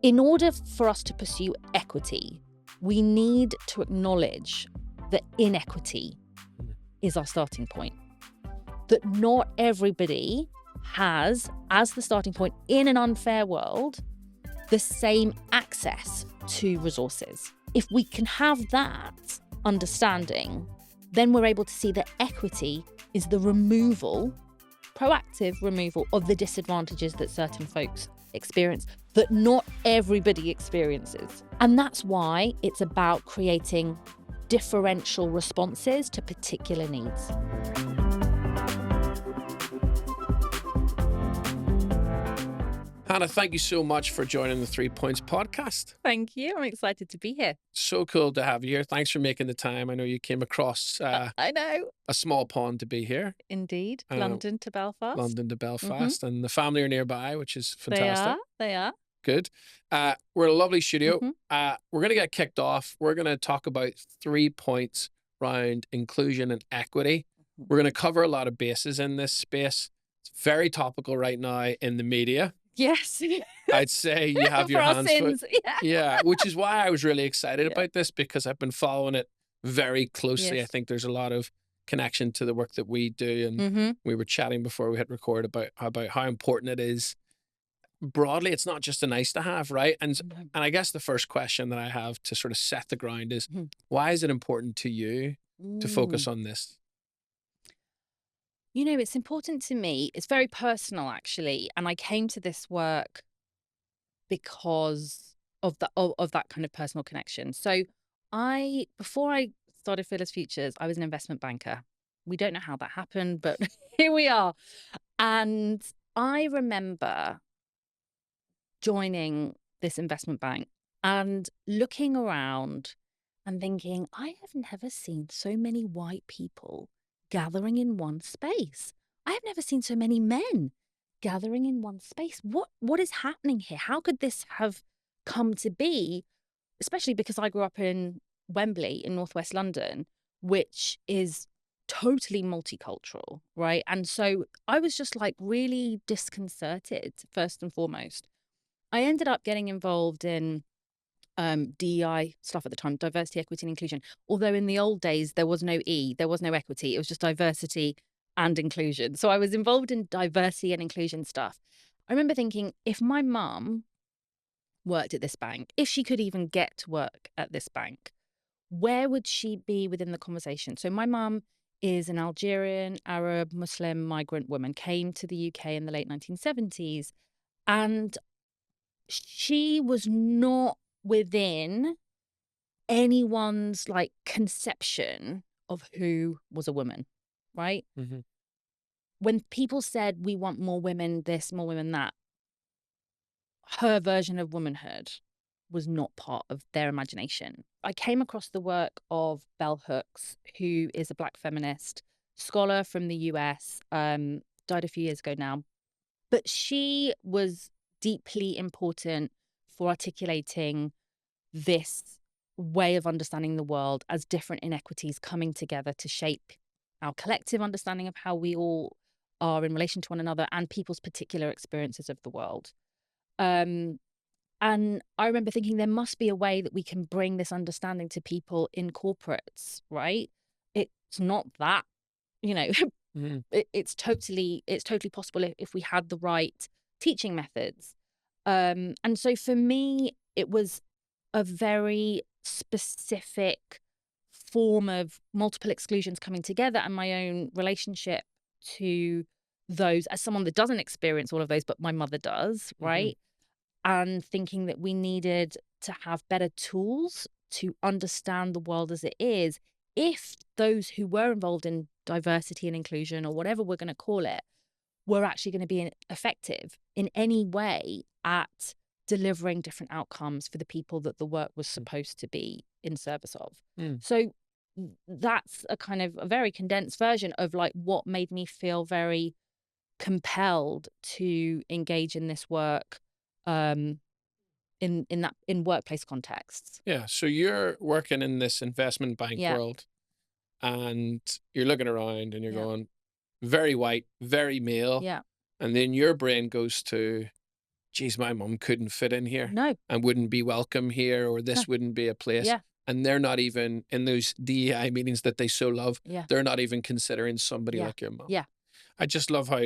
In order for us to pursue equity, we need to acknowledge that inequity is our starting point. That not everybody has, as the starting point in an unfair world, the same access to resources. If we can have that understanding, then we're able to see that equity is the removal, proactive removal of the disadvantages that certain folks experience, that not everybody experiences. And that's why it's about creating differential responses to particular needs. Hanna, thank you so much for joining the 3 Points podcast. Thank you. I'm excited to be here. So cool to have you here. Thanks for making the time. I know you came across I know. a small pond to be here. Indeed. London to Belfast. London to Belfast. And the family are nearby, which is fantastic. They are. Good. We're in a lovely studio. We're going to get kicked off. We're going to talk about 3 points around inclusion and equity. We're going to cover a lot of bases in this space. It's very topical right now in the media. Yes. I'd say you have your hands full. Yeah, which is why I was really excited about this, because I've been following it very closely. I think there's a lot of connection to the work that we do. And we were chatting before we hit record about how important it is. Broadly, it's not just a nice to have, right? And I guess the first question that I have to sort of set the ground is, why is it important to you to focus on this? You know, it's important to me. It's very personal, actually. And I came to this work because of that kind of personal connection. So before I started Fearless Futures, I was an investment banker. We don't know how that happened, but here we are. And I remember joining this investment bank and looking around and thinking, I have never seen so many white people gathering in one space. I have never seen so many men gathering in one space. What is happening here? How could this have come to be? Especially because I grew up in Wembley in northwest London, which is totally multicultural, right? And so I was just like really disconcerted, first and foremost. I ended up getting involved in DEI stuff at the time, diversity, equity, and inclusion. Although in the old days, there was no E, there was no equity. It was just diversity and inclusion. So I was involved in diversity and inclusion stuff. I remember thinking, if my mum worked at this bank, if she could even get to work at this bank, where would she be within the conversation? So my mum is an Algerian, Arab, Muslim migrant woman, came to the UK in the late 1970s. And she was not within anyone's like conception of who was a woman, right? When people said we want more women this, more women that, her version of womanhood was not part of their imagination. I came across the work of Bell Hooks, who is a Black feminist scholar from the US, died a few years ago now, but she was deeply important for articulating this way of understanding the world as different inequities coming together to shape our collective understanding of how we all are in relation to one another and people's particular experiences of the world. And I remember thinking there must be a way that we can bring this understanding to people in corporates, right? It's not that, it's totally possible if we had the right teaching methods. And so for me, it was a very specific form of multiple exclusions coming together and my own relationship to those as someone that doesn't experience all of those, but my mother does, right? And thinking that we needed to have better tools to understand the world as it is, if those who were involved in diversity and inclusion, or whatever we're going to call it, were actually going to be effective in any way at delivering different outcomes for the people that the work was supposed to be in service of. So that's a kind of a very condensed version of like what made me feel very compelled to engage in this work in workplace contexts. Yeah. So you're working in this investment bank world and you're looking around and you're going very white, very male. Yeah. And then your brain goes to geez, my mum couldn't fit in here No. and wouldn't be welcome here, or this wouldn't be a place. Yeah. And they're not even in those DEI meetings that they so love. Yeah. They're not even considering somebody Yeah. like your mum. Yeah. I just love how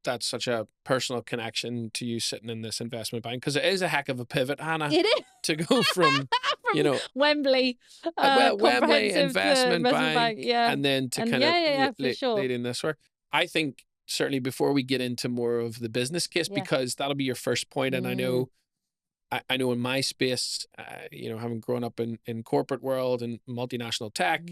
that's such a personal connection to you sitting in this investment bank, because it is a heck of a pivot, Hannah, It is. to go from, you know, Wembley, Wembley comprehensive investment bank, yeah. and then to And kind of for sure. leading this work. I think certainly before we get into more of the business case, because that'll be your first point, and I know in my space, you know, having grown up in corporate world and multinational tech,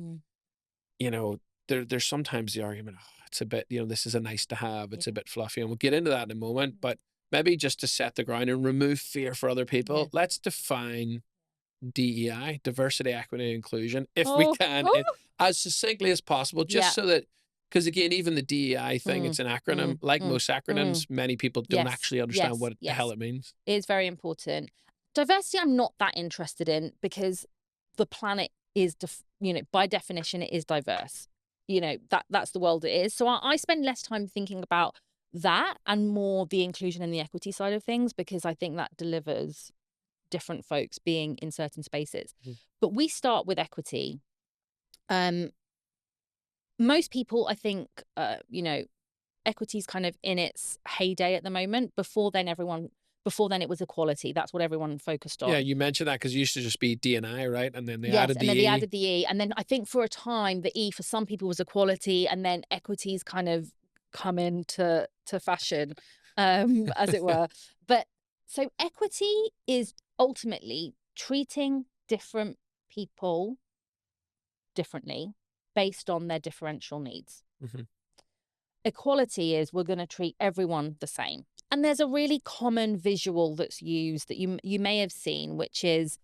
you know, there's sometimes the argument, oh, it's a bit, you know, this is a nice to have, it's a bit fluffy, and we'll get into that in a moment. But maybe just to set the ground and remove fear for other people, let's define DEI, diversity, equity, and inclusion, if we can, as succinctly as possible, just so that, because again, even the DEI thing, it's an acronym. Like most acronyms, many people don't actually understand what the hell it means. It's very important. Diversity, I'm not that interested in, because the planet is, you know, by definition, it is diverse. You know, that's the world it is. So I spend less time thinking about that and more the inclusion and the equity side of things, because I think that delivers different folks being in certain spaces. But we start with equity. Most people, I think, you know, equity's kind of in its heyday at the moment. Before then, it was equality. That's what everyone focused on. Yeah, you mentioned that because it used to just be D&I, right? And then they added the E. And then they added the E. And then I think for a time, the E for some people was equality, and then equity's kind of come into fashion, as it were. But so equity is ultimately treating different people differently based on their differential needs. Equality is we're going to treat everyone the same. And there's a really common visual that's used that you may have seen, which is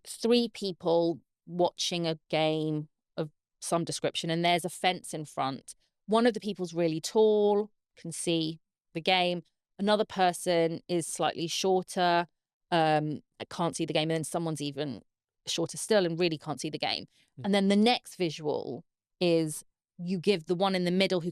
3 people watching a game of some description, and there's a fence in front. One of the people's really tall, can see the game. Another person is slightly shorter, can't see the game, and then someone's even shorter still and really can't see the game. And then the next visual is you give the one in the middle who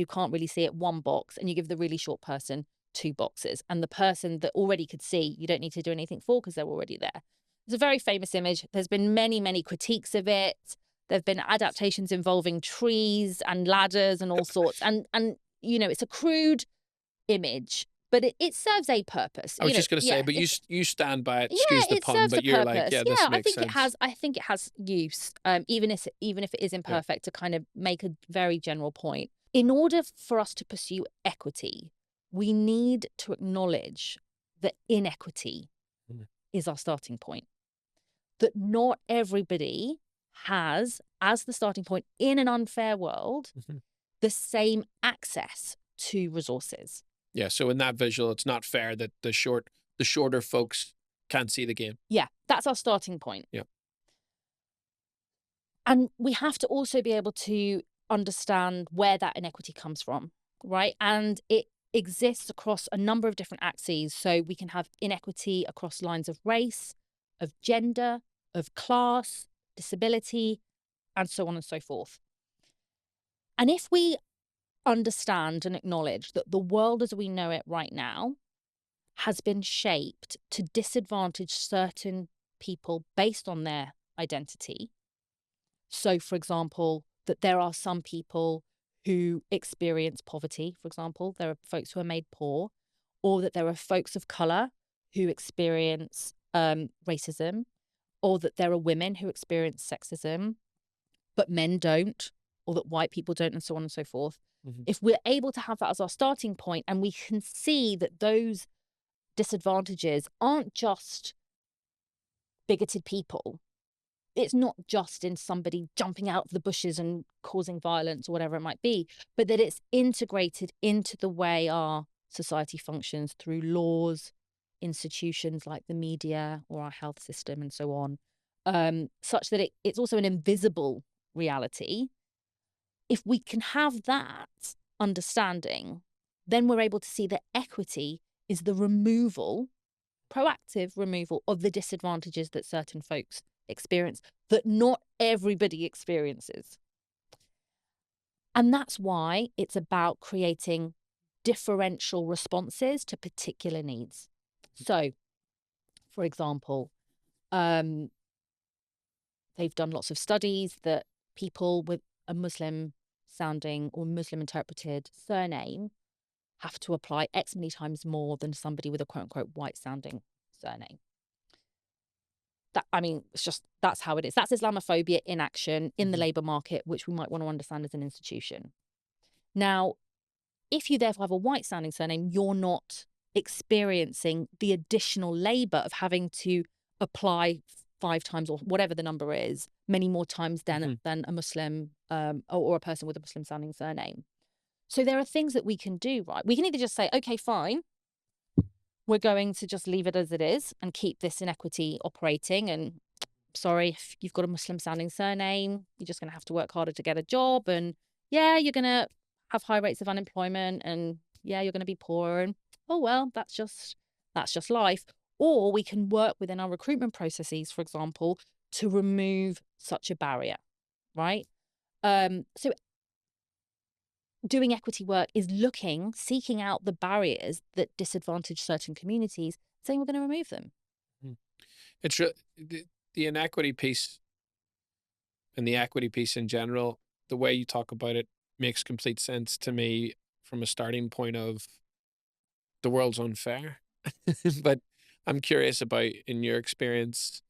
can't really see it 1 box, and you give the really short person 2 boxes. And the person that already could see, you don't need to do anything for, because they're already there. It's a very famous image. There's been many, many critiques of it. There've been adaptations involving trees and ladders and all sorts. And you know, it's a crude image, but it serves a purpose. I was just going to say, but you stand by it. Excuse the pun, but you're like, yeah, this makes sense. I think it has use, even if it is imperfect, to kind of make a very general point. In order for us to pursue equity, we need to acknowledge that inequity is our starting point. That not everybody has, as the starting point in an unfair world, the same access to resources. Yeah, so in that visual, it's not fair that the shorter folks can't see the game. Yeah, that's our starting point. Yeah. And we have to also be able to understand where that inequity comes from, right? And it exists across a number of different axes. So we can have inequity across lines of race, of gender, of class, disability, and so on and so forth. And if we understand and acknowledge that the world as we know it right now has been shaped to disadvantage certain people based on their identity. So, for example, that there are some people who experience poverty, for example, there are folks who are made poor, or that there are folks of colour who experience racism, or that there are women who experience sexism, but men don't, or that white people don't, and so on and so forth. If we're able to have that as our starting point, and we can see that those disadvantages aren't just bigoted people, it's not just in somebody jumping out of the bushes and causing violence or whatever it might be, but that it's integrated into the way our society functions through laws, institutions like the media or our health system and so on, such that it's also an invisible reality. If we can have that understanding, then we're able to see that equity is the proactive removal of the disadvantages that certain folks experience, that not everybody experiences. And that's why it's about creating differential responses to particular needs. So, for example, they've done lots of studies that people with a Muslim sounding or Muslim interpreted surname have to apply X many times more than somebody with a quote unquote white sounding surname. That's how it is. That's Islamophobia in action in the labour market, which we might want to understand as an institution. Now, if you therefore have a white sounding surname, you're not experiencing the additional labour of having to apply 5 times or whatever the number is, many more times than a Muslim or a person with a Muslim sounding surname. So there are things that we can do, right? We can either just say, okay, fine, we're going to just leave it as it is and keep this inequity operating. And sorry, if you've got a Muslim sounding surname, you're just going to have to work harder to get a job. And yeah, you're going to have high rates of unemployment. And yeah, you're going to be poorer. And oh, well, that's just life. Or we can work within our recruitment processes, for example, to remove such a barrier, right? So doing equity work is seeking out the barriers that disadvantage certain communities, saying we're going to remove them. It's the inequity piece and the equity piece in general, the way you talk about it makes complete sense to me from a starting point of the world's unfair. But I'm curious about, in your experience,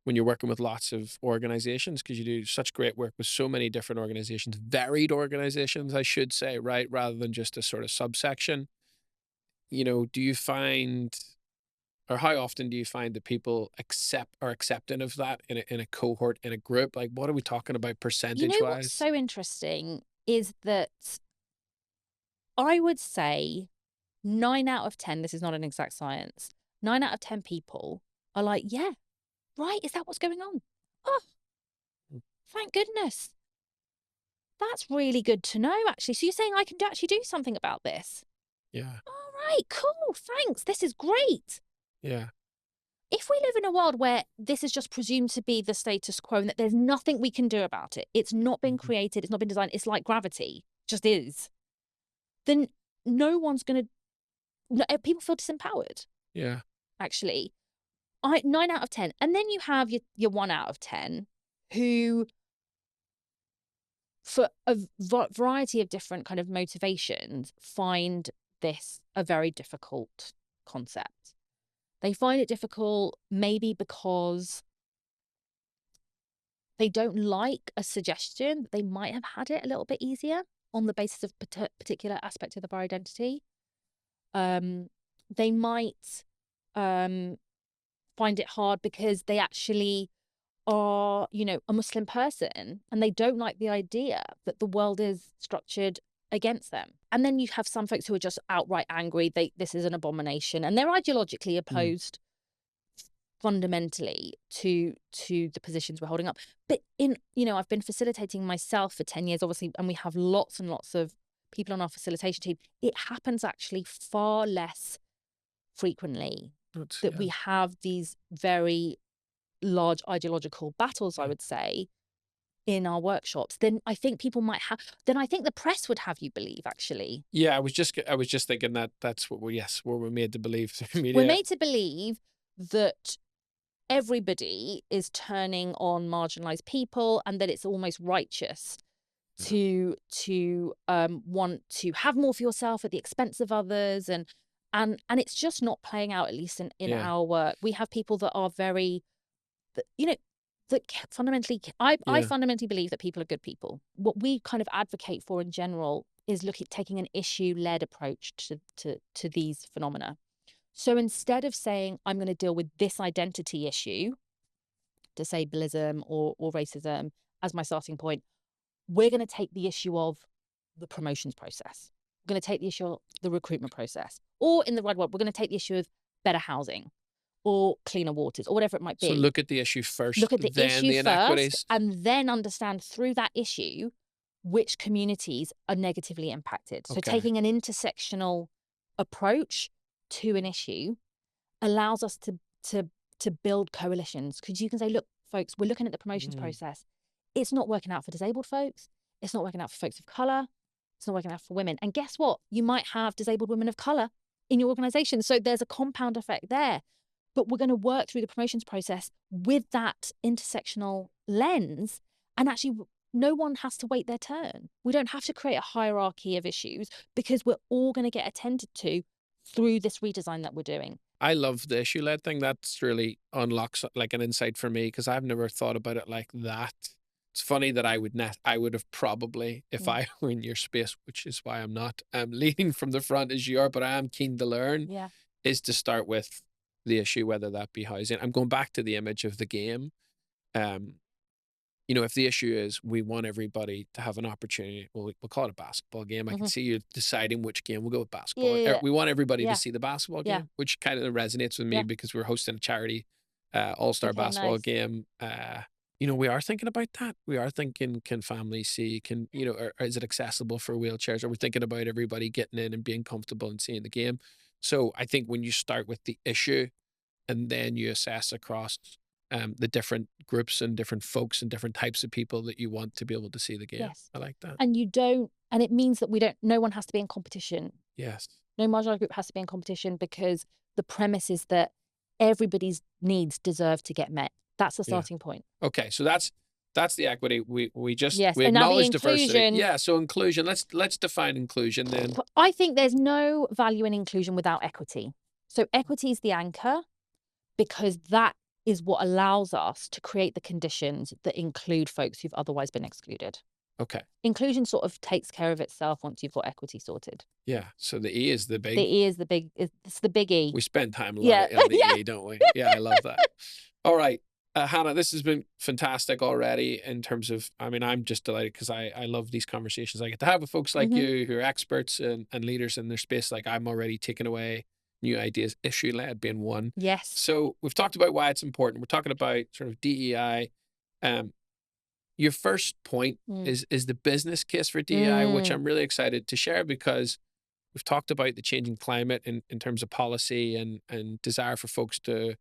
when you're working with lots of organizations, because you do such great work with so many different organizations, varied organizations, I should say, right? Rather than just a sort of subsection, do you find, or how often do you find that people are accepting of that in a cohort, in a group? Like, what are we talking about percentage wise? What's so interesting is that I would say 9 out of 10, this is not an exact science, 9 out of 10 people are like, yeah, right, is that what's going on? Oh, thank goodness. That's really good to know, actually. So you're saying I can actually do something about this? Yeah. All right, cool, thanks. This is great. Yeah. If we live in a world where this is just presumed to be the status quo and that there's nothing we can do about it, it's not been created, it's not been designed, it's like gravity, just is, then no one's going to, people feel disempowered. Yeah. Actually, 9 out of 10. And then you have your 1 out of 10 who, for a variety of different kind of motivations, find this a very difficult concept. They find it difficult maybe because they don't like a suggestion that they might have had it a little bit easier on the basis of particular aspect of their identity. They might find it hard because they actually are, a Muslim person and they don't like the idea that the world is structured against them. And then you have some folks who are just outright angry. This is an abomination, and they're ideologically opposed fundamentally to the positions we're holding up. But I've been facilitating myself for 10 years, obviously, and we have lots and lots of people on our facilitation team. It happens actually far less frequently that we have these very large ideological battles, I would say, in our workshops. Then I think people might have, then I think the press would have you believe, actually. Yeah, I was just thinking that's what we're made to believe through media. We're made to believe that everybody is turning on marginalized people and that it's almost righteous to want to have more for yourself at the expense of others, and it's just not playing out, at least in our work. We have people that are very, that fundamentally, I fundamentally believe that people are good people. What we kind of advocate for in general is taking an issue-led approach to these phenomena. So instead of saying, I'm going to deal with this identity issue, disableism or racism, as my starting point, we're going to take the issue of the promotions process. We're going to take the issue of the recruitment process. Or in the right word, we're going to take the issue of better housing or cleaner waters or whatever it might be. So look at the issue first, look at the then issue the inequities. first, and then understand through that issue which communities are negatively impacted. So taking an intersectional approach to an issue allows us to build coalitions, because you can say, look, folks, we're looking at the promotions process. It's not working out for disabled folks. It's not working out for folks of colour. It's not working out for women. And guess what? You might have disabled women of colour in your organization. So there's a compound effect there. But we're going to work through the promotions process with that intersectional lens, and actually no one has to wait their turn. We don't have to create a hierarchy of issues because we're all going to get attended to through this redesign that we're doing. I love the issue-led thing. That's really unlocks like an insight for me, because I've never thought about it like that. It's funny that I would have probably, if I were in your space, which is why I'm not leading from the front as you are, but I am keen to learn, is to start with the issue, whether that be housing. I'm going back to the image of the game. You know, if the issue is we want everybody to have an opportunity, well, we'll call it a basketball game. I can see you deciding which game. We'll go with basketball. We want everybody to see the basketball game, which kind of resonates with me because we're hosting a charity all-star basketball game. You know, we are thinking about that. We are thinking, can families see? Can, you know, or is it accessible for wheelchairs? Are we thinking about everybody getting in and being comfortable and seeing the game? So I think when you start with the issue and then you assess across the different groups and different folks and different types of people that you want to be able to see the game. Yes. I like that. And it means that no one has to be in competition. Yes. No marginalised group has to be in competition, because the premise is that everybody's needs deserve to get met. That's the starting point. Okay. So that's the equity. We and acknowledge diversity. Yeah. So inclusion, let's define inclusion then. I think there's no value in inclusion without equity. So equity is the anchor, because that is what allows us to create the conditions that include folks who've otherwise been excluded. Okay. Inclusion sort of takes care of itself once you've got equity sorted. Yeah. So the E is the big. The E is the big. It's the big E. We spend time a lot on the E, don't we? Yeah, I love that. All right. Hanna, this has been fantastic already in terms of, I mean, I'm just delighted because I love these conversations I get to have with folks like you who are experts and leaders in their space. Like, I'm already taking away new ideas, issue-led being one. Yes. So we've talked about why it's important. We're talking about sort of DEI. Your first point is the business case for DEI, which I'm really excited to share, because we've talked about the changing climate in terms of policy and desire for folks to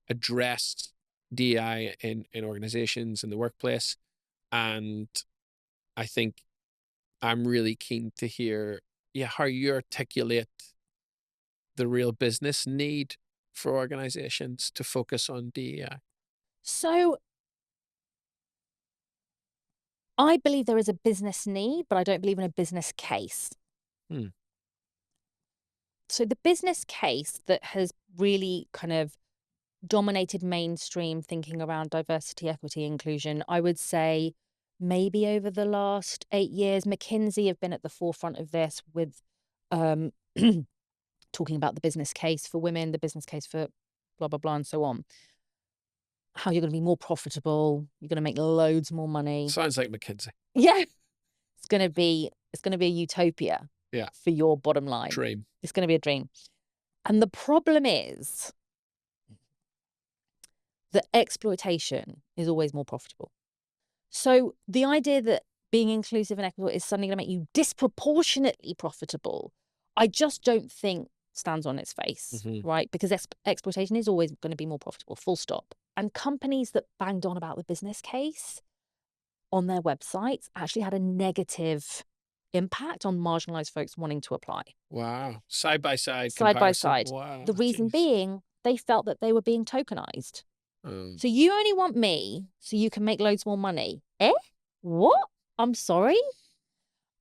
address DEI in organizations, in the workplace. And I think I'm really keen to hear how you articulate the real business need for organizations to focus on DEI. So I believe there is a business need, but I don't believe in a business case. So the business case that has really kind of dominated mainstream thinking around diversity, equity, inclusion, I would say maybe over the last 8 years, McKinsey have been at the forefront of this with talking about the business case for women, the business case for blah, blah, blah, and so on. How you're going to be more profitable. You're going to make loads more money. Sounds like McKinsey. Yeah. It's going to be a utopia for your bottom line. Dream. It's going to be a dream. And the problem is that exploitation is always more profitable. So the idea that being inclusive and equitable is suddenly going to make you disproportionately profitable, I just don't think stands on its face, right? Because exploitation is always going to be more profitable, full stop. And companies that banged on about the business case on their websites actually had a negative impact on marginalized folks wanting to apply. Wow. Side by side. Wow. The reason being, they felt that they were being tokenized. So you only want me so you can make loads more money. What? I'm sorry?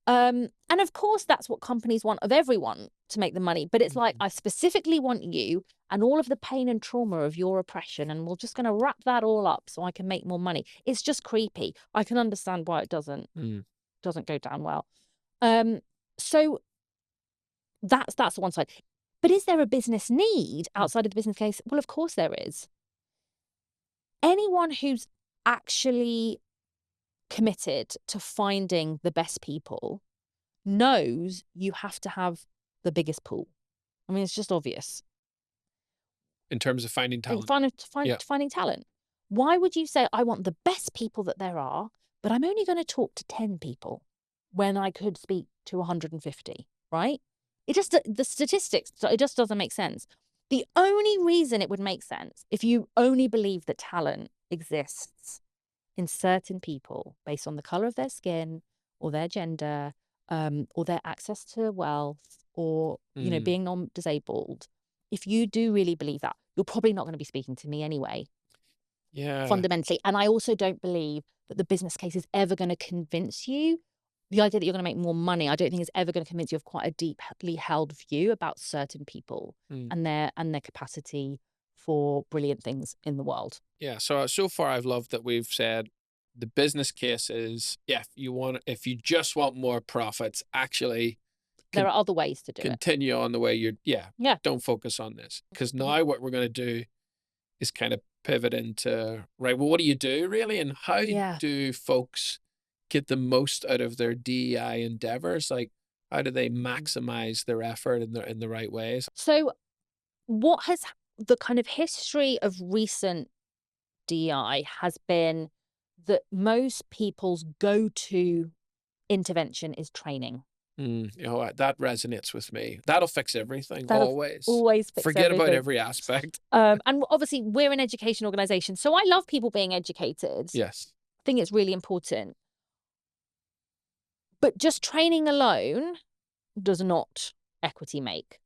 And of course, that's what companies want of everyone, to make the money. But it's like, I specifically want you and all of the pain and trauma of your oppression, and we're just going to wrap that all up so I can make more money. It's just creepy. I can understand why it doesn't go down well. So that's the one side. But is there a business need outside of the business case? Well, of course there is. Anyone who's actually committed to finding the best people knows you have to have the biggest pool. I mean, it's just obvious. In terms of finding talent. Finding talent. Why would you say, I want the best people that there are, but I'm only going to talk to 10 people when I could speak to 150, right? The statistics, it just doesn't make sense. The only reason it would make sense, if you only believe that talent exists in certain people based on the color of their skin or their gender, or their access to wealth or, being non-disabled, if you do really believe that, you're probably not going to be speaking to me anyway. Yeah. Fundamentally. And I also don't believe that the business case is ever going to convince you. The idea that you're going to make more money, I don't think is ever going to convince you of quite a deeply held view about certain people and their capacity for brilliant things in the world. Yeah. So far I've loved that we've said the business case is, if you just want more profits, actually there are other ways to do continue on the way don't focus on this. Because now what we're going to do is kind of pivot into, right, well, what do you do really? And how do folks get the most out of their DEI endeavors? Like, how do they maximize their effort in the right ways? So what has the kind of history of recent DEI has been that most people's go-to intervention is training. That resonates with me. That'll fix everything. That'll always fix Forget everything. about every aspect. And obviously, we're an education organization, so I love people being educated. Yes. I think it's really important. But just training alone does not equity make.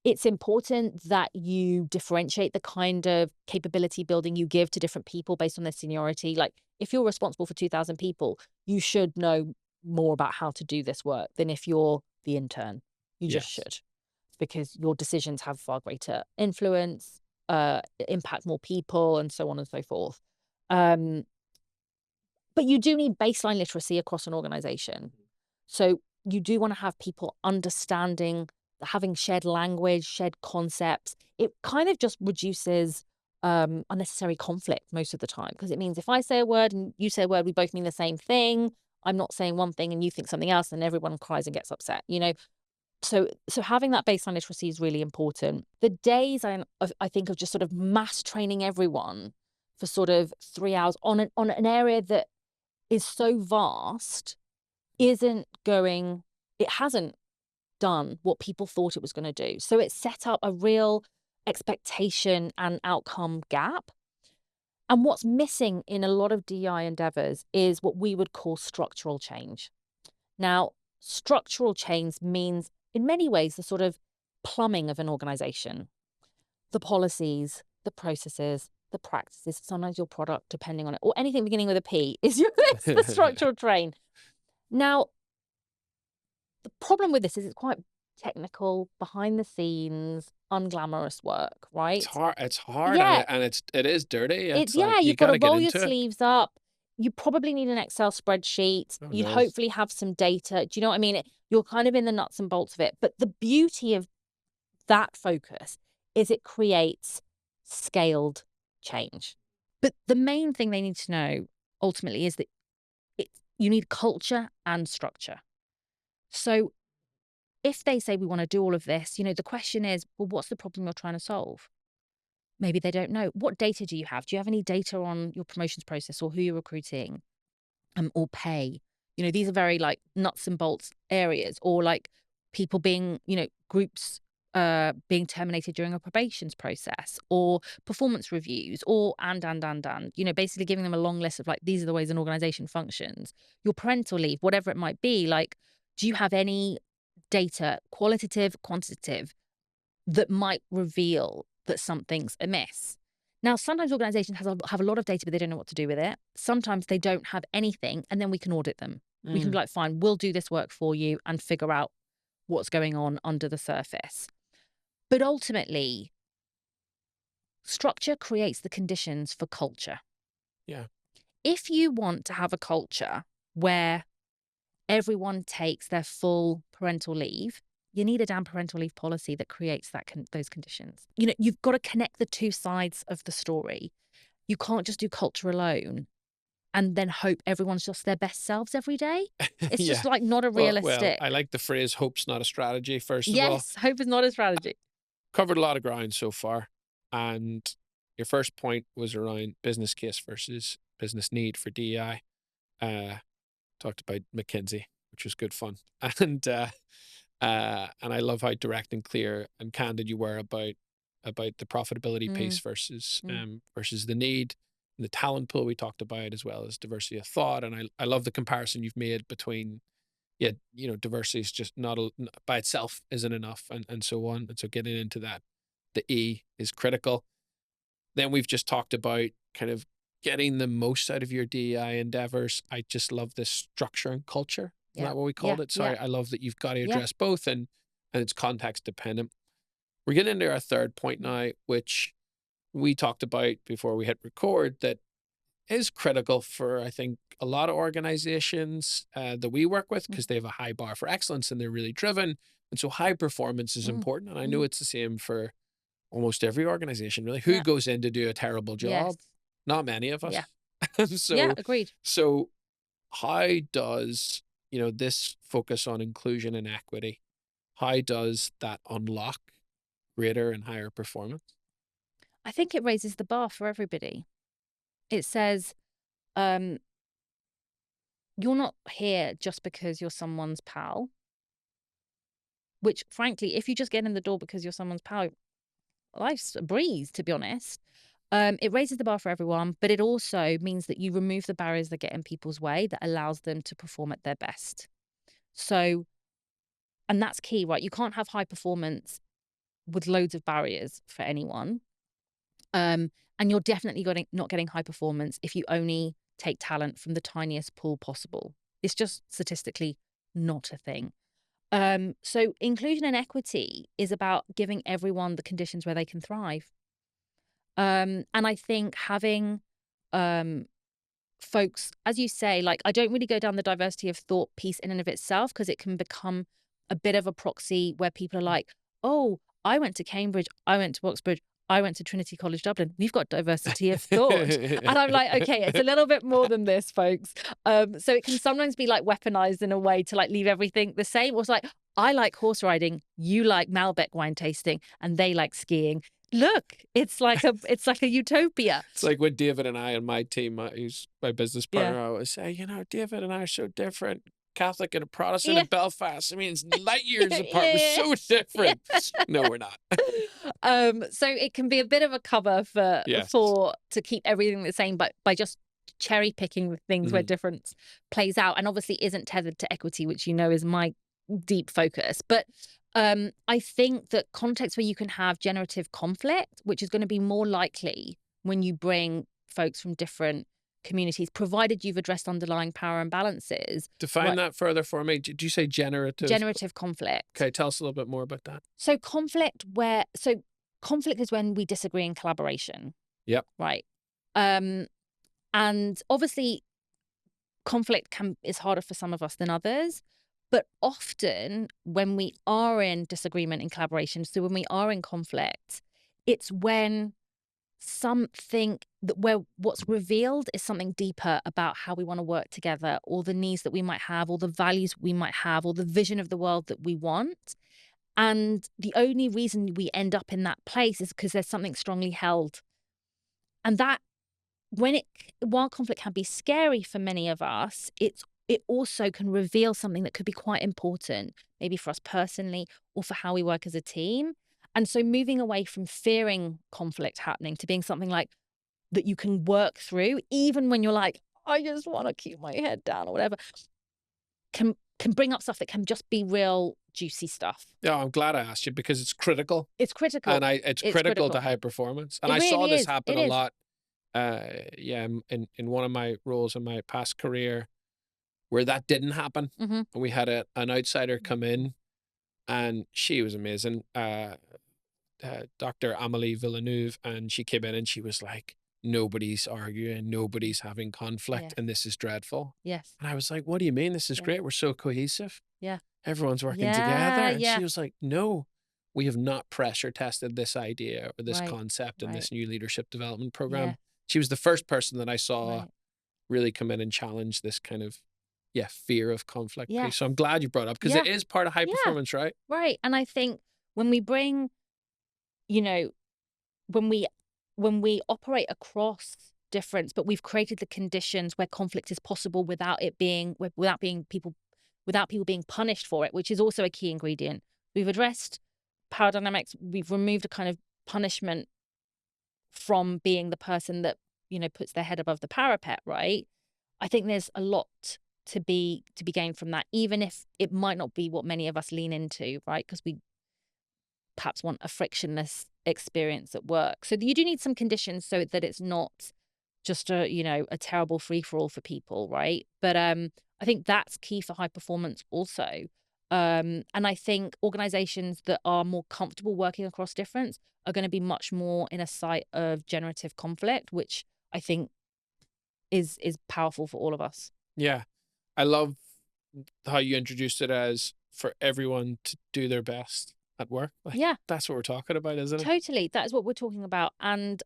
It's important that you differentiate the kind of capability building you give to different people based on their seniority. Like, if you're responsible for 2,000 people, you should know more about how to do this work than if you're the intern. You just should, because your decisions have far greater influence, impact more people, and so on and so forth. But you do need baseline literacy across an organization. So you do want to have people understanding, having shared language, shared concepts. It kind of just reduces unnecessary conflict most of the time, because it means if I say a word and you say a word, we both mean the same thing. I'm not saying one thing and you think something else, and everyone cries and gets upset, So having that baseline literacy is really important. The days I think of just sort of mass training everyone for sort of 3 hours on an area that is so vast it hasn't done what people thought it was going to do. So it set up a real expectation and outcome gap. And what's missing in a lot of DEI endeavors is what we would call structural change. Now, structural change means, in many ways, the sort of plumbing of an organization, the policies, the processes, the practices, sometimes your product, depending on it, or anything beginning with a P is the structural train. Now, the problem with this is it's quite technical, behind the scenes, unglamorous work, right? It's hard, and it is dirty. You've got to roll your sleeves up. You probably need an Excel spreadsheet. You'd hopefully have some data. Do you know what I mean? You're kind of in the nuts and bolts of it. But the beauty of that focus is it creates scaled change. But the main thing they need to know ultimately is that you need culture and structure. So if they say we want to do all of this, the question is, well, what's the problem you're trying to solve? Maybe they don't know. What data do you have? Do you have any data on your promotions process or who you're recruiting, or pay? These are very like nuts and bolts areas, or like people being, groups being terminated during a probations process, or performance reviews, or and, basically giving them a long list of like, these are the ways an organization functions. Your parental leave, whatever it might be, like, do you have any data, qualitative, quantitative, that might reveal that something's amiss? Now, sometimes organizations have a lot of data, but they don't know what to do with it. Sometimes they don't have anything, and then we can audit them. We can be like, fine, we'll do this work for you and figure out what's going on under the surface. But ultimately, structure creates the conditions for culture. Yeah. If you want to have a culture where everyone takes their full parental leave, you need a damn parental leave policy that creates those conditions. You've got to connect the two sides of the story. You can't just do culture alone and then hope everyone's just their best selves every day. It's just like not a realistic. Well, I like the phrase, hope's not a strategy, first of all. Yes, hope is not a strategy. Covered a lot of ground so far. And your first point was around business case versus business need for DEI. Talked about McKinsey, which was good fun. And I love how direct and clear and candid you were about the profitability piece versus the need, and the talent pool we talked about, as well as diversity of thought. And I love the comparison you've made between, yeah, diversity is just not by itself isn't enough, and so on. And so getting into that, the E is critical. Then we've just talked about kind of getting the most out of your DEI endeavors. I just love this structure and culture. Isn't that what we called it? So I love that you've got to address both, and it's context dependent. We're getting into our third point now, which we talked about before we hit record, that is critical for, I think, a lot of organizations that we work with, because they have a high bar for excellence and they're really driven. And so high performance is important. And I know it's the same for almost every organization, really. Who goes in to do a terrible job? Not many of us. Yeah, agreed. So how does, this focus on inclusion and equity, how does that unlock greater and higher performance? I think it raises the bar for everybody. It says, you're not here just because you're someone's pal, which frankly, if you just get in the door because you're someone's pal, life's a breeze, to be honest. It raises the bar for everyone, but it also means that you remove the barriers that get in people's way that allows them to perform at their best. So, and that's key, right? You can't have high performance with loads of barriers for anyone. And you're definitely not getting high performance if you only take talent from the tiniest pool possible. It's just statistically not a thing. So inclusion and equity is about giving everyone the conditions where they can thrive. And I think having folks, as you say, like, I don't really go down the diversity of thought piece in and of itself, because it can become a bit of a proxy where people are like, oh, I went to Cambridge, I went to Oxford, I went to Trinity College Dublin. We've got diversity of thought. And I'm like, okay, it's a little bit more than this, folks. So it can sometimes be like weaponized in a way to like leave everything the same. Or it's like, I like horse riding, you like Malbec wine tasting, and they like skiing. Look, it's like a utopia. It's like when David and I and my team, who's my business partner, I always say, David and I are so different. Catholic and a Protestant in Belfast. I mean, it's light years apart. We're so different. No, we're not. So it can be a bit of a cover to keep everything the same, but by just cherry picking the things where difference plays out, and obviously isn't tethered to equity, which is my deep focus. But I think that context where you can have generative conflict, which is going to be more likely when you bring folks from different communities, provided you've addressed underlying power imbalances. Define that further for me. Did you say generative? Generative conflict. Okay, tell us a little bit more about that. So conflict is when we disagree in collaboration. Yep. Right. And obviously conflict is harder for some of us than others. But often when we are in disagreement in collaboration, so when we are in conflict, it's when where what's revealed is something deeper about how we want to work together, or the needs that we might have, or the values we might have, or the vision of the world that we want. And the only reason we end up in that place is because there's something strongly held. And that, while conflict can be scary for many of us, it also can reveal something that could be quite important, maybe for us personally or for how we work as a team. And so moving away from fearing conflict happening to being something like that you can work through, even when you're like, I just want to keep my head down or whatever, can bring up stuff that can just be real juicy stuff. Yeah, I'm glad I asked you, because it's critical. It's critical. And it's critical to high performance. And I saw this happen a lot. In one of my roles in my past career where that didn't happen. And we had an outsider come in, and she was amazing. Dr. Amélie Villeneuve, and she came in and she was like, nobody's arguing, nobody's having conflict, and this is dreadful. Yes. And I was like, what do you mean? This is great. We're so cohesive. Yeah. Everyone's working together. And she was like, no, we have not pressure tested this idea or this concept in this new leadership development program. Yeah. She was the first person that I saw really come in and challenge this kind of fear of conflict piece. So I'm glad you brought it up, because it is part of high performance, right? Right. And I think when we bring, when we operate across difference, but we've created the conditions where conflict is possible without people being punished for it, which is also a key ingredient. We've addressed power dynamics. We've removed a kind of punishment from being the person that, puts their head above the parapet, right? I think there's a lot to be gained from that, even if it might not be what many of us lean into, right? Because we perhaps want a frictionless experience at work. So you do need some conditions so that it's not just a terrible free-for-all for people, right? But I think that's key for high performance also. And I think organizations that are more comfortable working across difference are going to be much more in a site of generative conflict, which I think is powerful for all of us. Yeah. I love how you introduced it as for everyone to do their best at work. Like, yeah. That's what we're talking about, isn't it? Totally. That is what we're talking about. And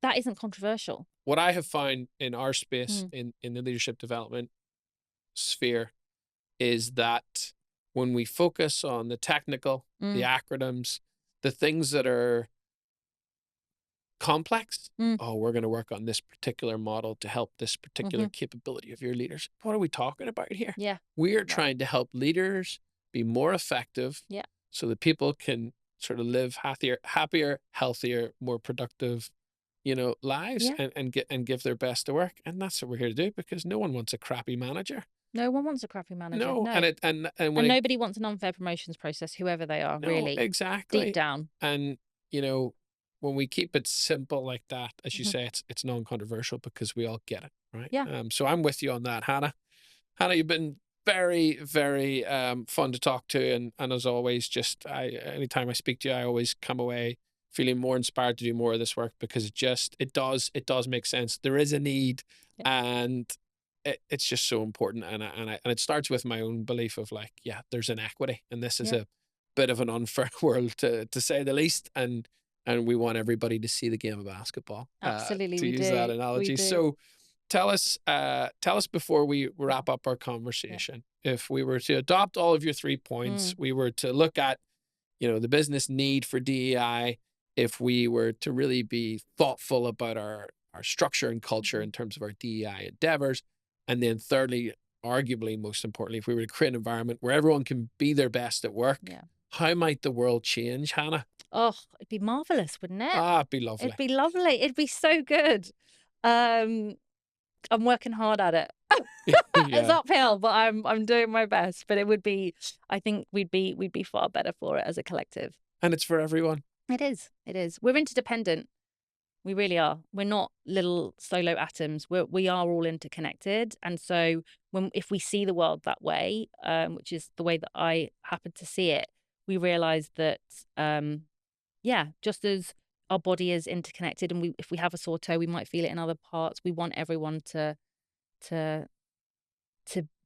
that isn't controversial. What I have found in our space, in the leadership development sphere, is that when we focus on the technical, the acronyms, the things that are complex, we're going to work on this particular model to help this particular capability of your leaders. What are we talking about here? Yeah. We are trying to help leaders be more effective, so that people can sort of live happier, healthier, more productive, lives, and give their best to work. And that's what we're here to do, because no one wants a crappy manager. No one wants a crappy manager. No. And nobody wants an unfair promotions process, whoever they are, really. Exactly. Deep down. And, when we keep it simple like that, as you say, it's non-controversial because we all get it, right? Yeah. So I'm with you on that, Hannah. Hannah, you've been very, very fun to talk to, and as always, anytime I speak to you, I always come away feeling more inspired to do more of this work, because it does make sense. There is a need, and it's just so important, and it starts with my own belief of there's inequity, and this is a bit of an unfair world to say the least, and we want everybody to see the game of basketball. Absolutely, to use that analogy. So tell us before we wrap up our conversation, if we were to adopt all of your 3 points, we were to look at, the business need for DEI, if we were to really be thoughtful about our structure and culture in terms of our DEI endeavors, and then thirdly, arguably most importantly, if we were to create an environment where everyone can be their best at work, how might the world change, Hannah? Oh, it'd be marvelous, wouldn't it? It'd be lovely. It'd be lovely. It'd be so good. I'm working hard at it. It's uphill, but I'm doing my best. But it would be, I think we'd be far better for it as a collective. And it's for everyone. It is. It is. We're interdependent. We really are. We're not little solo atoms. We are all interconnected. And so if we see the world that way, which is the way that I happen to see it, we realize that, just as our body is interconnected, and if we have a sore toe, we might feel it in other parts. We want everyone to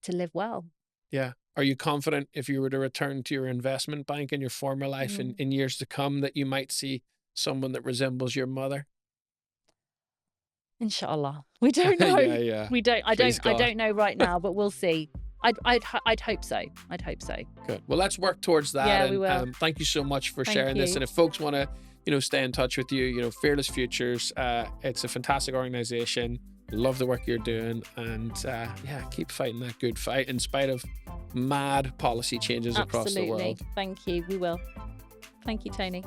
live well. Yeah. Are you confident, if you were to return to your investment bank in your former life in years to come, that you might see someone that resembles your mother? Inshallah. We don't know. We don't. I don't know right now, but we'll see. I'd hope so. I'd hope so. Good. Well, let's work towards that. Yeah, we will. Thank you so much for sharing this. And if folks want to, stay in touch with you, Fearless Futures, it's a fantastic organization. Love the work you're doing, and keep fighting that good fight in spite of mad policy changes across the world. Thank you. We will. Thank you, Tony.